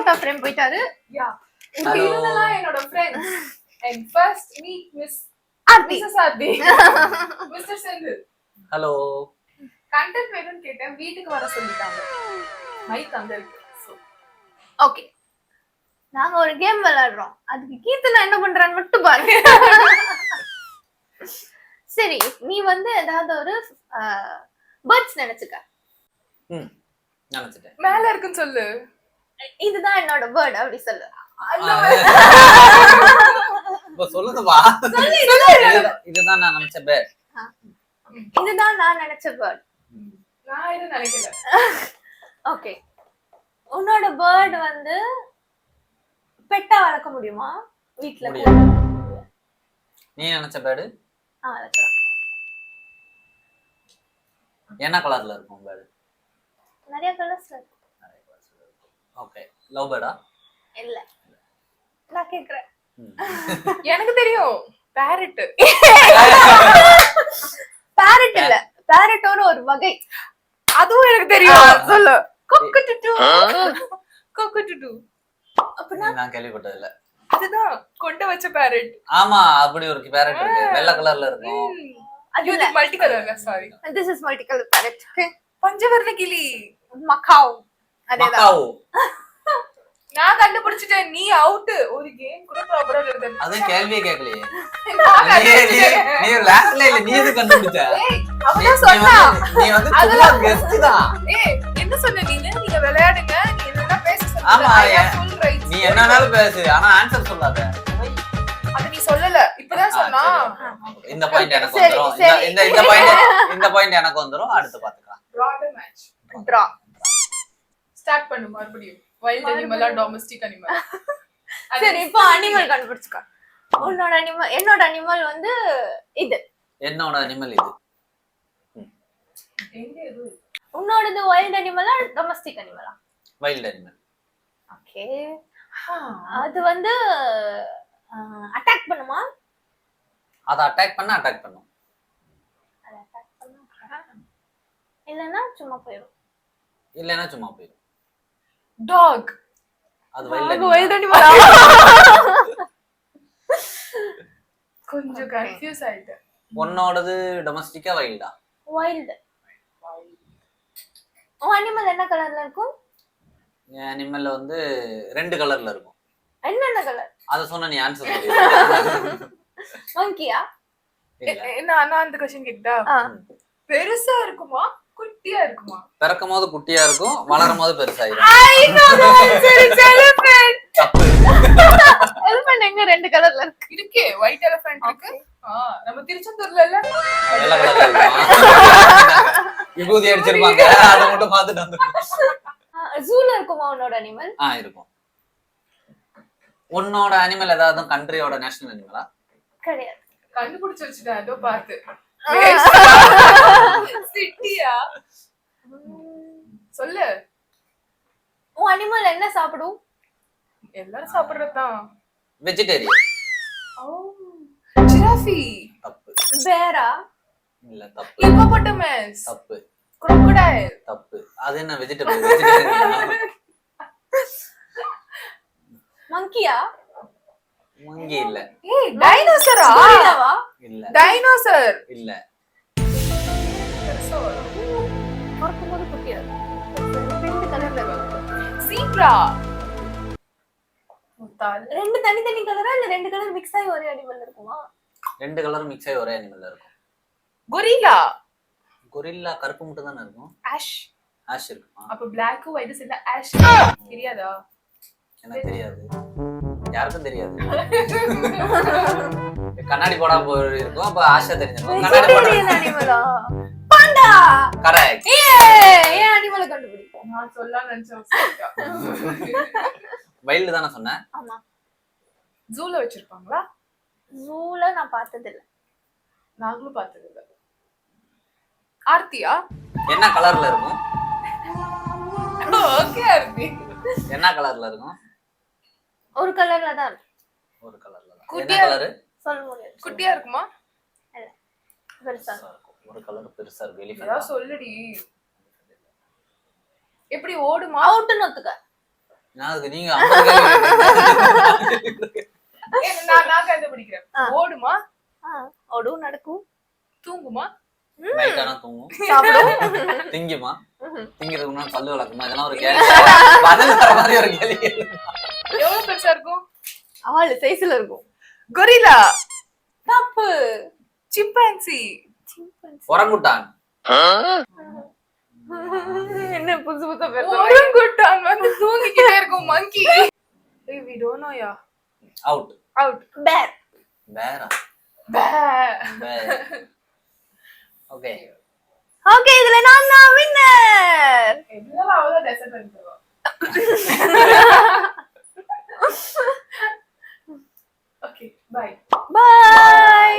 Out of frame போயிட்டாரு. யா இவங்கலாம் என்னோட friends. And first meet Miss Aarthi. Mrs. Arthi. Mr. Senthil. Hello. Content வேணும்னு கேட்டேன், வீட்டுக்கு வர சொல்லிட்டாங்க. மைக் அங்க இருக்கு. ஓகே, நாங்க ஒரு கேம் விளையாடுறோம். அதுக்கு கீர்த்தனா என்ன பண்றான்னு மட்டும் பாருங்க. சரி, நீ வந்து ஏதாவது ஒரு பேர்ட்ஸ் நினைச்சுக்க. நினைச்சிட்டேன். மேல இருக்குன்னு சொல்லு. இதுதான் என்னோட பேர்ட் அப்படி சொல்லு. சொல்லுங்கப்பா. இதுதான் நான் நினைச்ச பேர்ட். இதுதான் நான் நினைச்ச பேர்ட். நான் எதுவும் நினைக்கல. ஓகே, உன்னோட பேர்ட் வந்து பெட்டா வளர்க்க முடியுமா வீட்ல? நீ நினைச்ச பேர்டு வளர்க்கலாம். என்ன கலர்ல இருக்கும் பேர்டு? நிறைய கலர்ஸ்ல இருக்கு. ஓகே, லவ் பேர்டா? இல்ல, நான் கேக்குறேன். எனக்கு தெரியும், பேரட். பேரட் இல்ல, பேரட்டோட ஒரு வகை. அதுவும் எனக்கு தெரியும். சொல்லு. கொக்கட்டுட்டு. கொக்கட்டுட்டு அப்படினா நான் கேள்விப்பட்டது இல்ல. அதுதான் கொண்ட வச்ச பேரட். ஆமா, அப்படி ஒரு பேரட் இருக்கு, வெள்ளை கலர்ல இருக்கும். அது மல்டி கலர்ல. Sorry, this is multi color parrot. Okay, பஞ்சவர்ண கிளி. மக்காவ். அதேதான். மக்காவ். நான் கண்டுபிடிச்சிட்டேன், நீ அவுட். ஒரு கேம் கூட ப்ராப்பரா எழுதல. அது கேள்வியே கேக்கலையே. நீ லாஸ்ட்ல இல்ல, நீ எது கண்டுபிடிச்ச? ஏய், அவதான் சொன்னா. நீ வந்து சும்மா கெஸ்ட் தான். ஏய், என்ன சொன்ன நீங்க விளையாடுங்க, நீ என்னன்னா பேச சொல்லுங்க. ஆமா, ஃபுல் ரைட். நீ என்னனாலும் பேசு, ஆனா ஆன்சர் சொல்லாத. அது நீ சொல்லல, இப்பதான் சொன்னா. இந்த பாயிண்ட் எனக்கு வந்துரும். இந்த பாயிண்ட் எனக்கு வந்துரும். அடுத்து பாத்துக்கலாம். Draw the match. Draw. Start பண்ணு மறுபடியும். வைல்ட் அனிமலா டொமஸ்டிக் அனிமல்? சரி, இப்போ அனிமல் கண்டுபிடிச்சுக்க. உன்னோட அனிமல், என்னோட அனிமல் வந்து இது. என்னோட அனிமல் இது. எங்க இது? உன்னோடது வைல்ட் அனிமலா டொமஸ்டிக் அனிமலா? Wild animal. ஓகே, அது வந்து அட்டாக் பண்ணுமா? அத அட்டாக் பண்ணும். அது அட்டாக் பண்ணா இல்லனா சும்மா போயிடும். இல்லனா சும்மா போயிடும். டாக். அது வைல்ட் அனிமல். கொஞ்சம் கன்ஃபியூஸ் ஆயிட்டேன். உன்னோடது டொமஸ்டிக்கா வைல்டா? வைல்ட். உன் அனிமல் என்ன கலர்ல இருக்கும்? என் அனிமல் வந்து ரெண்டு கலர்ல இருக்கும். என்னென்ன கலர்? அத சொன்னா நீ ஆன்சர் சொல்லு. மங்கியா? நான் அந்த क्वेश्चन கேட்டா பெருசா இருக்குமா குட்டியா இருக்குமா? பிறக்கும் போது குட்டியா இருக்கும், வளரும் போது பெருசாயிரும். I know the answer. It's elephant. தப்பு. எலிஃபண்ட் எங்க ரெண்டு கலர்ல இருக்கு? இருக்கு, ஒயிட் எலிஃபண்ட் இருக்கு. நம்ம திருச்செந்தூர்ல இல்ல வெள்ளை கலர்ல இருக்கும். விபூதி அடிச்சிருப்பாங்க, அத மட்டும் பார்த்துட்டு வந்துருங்க. ஜூல இருக்குமா உன்னோட அனிமல்? இருக்கும். உன்னோட அனிமல் ஏதாவது கண்ட்ரியோட நேஷனல் அனிமலா? கிடையாது. கண்டுபிடிச்சு வச்சுட்டேன் அதோ பார்த்து. சிட்டியா? சொல்லு. உன் அனிமல் என்ன சாப்பிடும்? எல்லாரும் சாப்பிடுறதுதான். வெஜிடேரியன். ஜிராஃபி. தப்பு. பேரா? இல்ல, தப்பு. ஹிப்போபோட்டமஸ். தப்பு. crocodile. தப்பு. அது என்ன வெஜிடேரியன்? மங்கியா? மங்கி இல்ல. ஏய், டைனோசரா? கோரிலாவா? இல்ல. டைனோசர் இல்ல. பார்க்கும்போது குட்டியா ரெண்டு கலர்ல இருக்கு. சீப்ரா. முத்தால். ரெண்டு தனித்தனி கலரா இல்ல ரெண்டு கலர் மிக்ஸ் ஆகி ஒரே அனிமல் இருக்குமா? ரெண்டு கலரும் மிக்ஸ் ஆகி ஒரே அனிமல்ல இருக்கும். கொரில்லா. கொரில்லா கருப்பு மட்டும் தானே இருக்கும். ஆஷ். ஆஷ் இருக்குமா? அப்ப பிளாக் ஒயிட் இல்ல ஆஷ். தெரியாதா? எனக்கு தெரியாது, யாருக்கும் தெரியாது. கண்ணாடி போடாம இருக்கும், அப்ப ஆஷா தெரிஞ்சிருக்கும். கண்ணாடி போடாம அனிமலா? பாண்டா. கரெக்ட். ஏன் அனிமலை கண்டுபிடிப்போம்? நான் சொல்லலாம் நினைச்சேன். வைல்ட் தானே சொன்னேன். ஆமா. ஜூல வச்சிருப்பாங்களா? ஜூல நான் பார்த்தது இல்ல. நாங்களும் பார்த்தது இல்ல. ஆர்த்தியா? என்ன கலர்ல இருக்கும்? ஓகே ஆர்த்தி. என்ன கலர்ல இருக்கும்? ஒரு கலர்ல தான் இருக்கு. ஒரு கலர்ல தான். என்ன கலர்? சொல்ல முடியாது. குட்டியா இருக்குமா? இல்ல, பெருசா இருக்கும். ஒரு கலர் பெருசா இருக்கு. எலிஃபண்ட். ஏதா சொல்லுடி. எப்படி ஓடுமா? அவுட்னு ஒத்துக்க. நான் நீங்க 50 கேள்வி கேட்டீங்க. நான் கண்டுபிடிக்கிறேன். ஓடுமா, ஓடும், நடக்கும், தூங்குமா, நைட் ஆனா தூங்கும், சாப்பிடும், திங்குமா, திங்கிறதுக்கு முன்னாடி பல்லு விளக்குமா, இதெல்லாம் ஒரு கேள்வி. பதில் வர மாதிரி ஒரு கேள்வி. எவ்வளவு பெருசா இருக்கும்? ஆளு சைஸ்ல இருக்கும். கொரில்லா, தப்பு. சிம்பான்சி, ஒரங்குட்டான். என்ன புதுசு புதுசா பேர் ஒரங்குட்டான் வந்து தூங்கிக்கிட்டே இருக்கும். மங்கி. Hey, we don't know ya. Out. Out. பேர். வேறா Bear. ஓகே. ஓகே, இதுல நான் தான் வின்னர். எல்லாம் அவ்வளவு டெசர்ட் பண்ணிடுவா. Okay, bye. பை.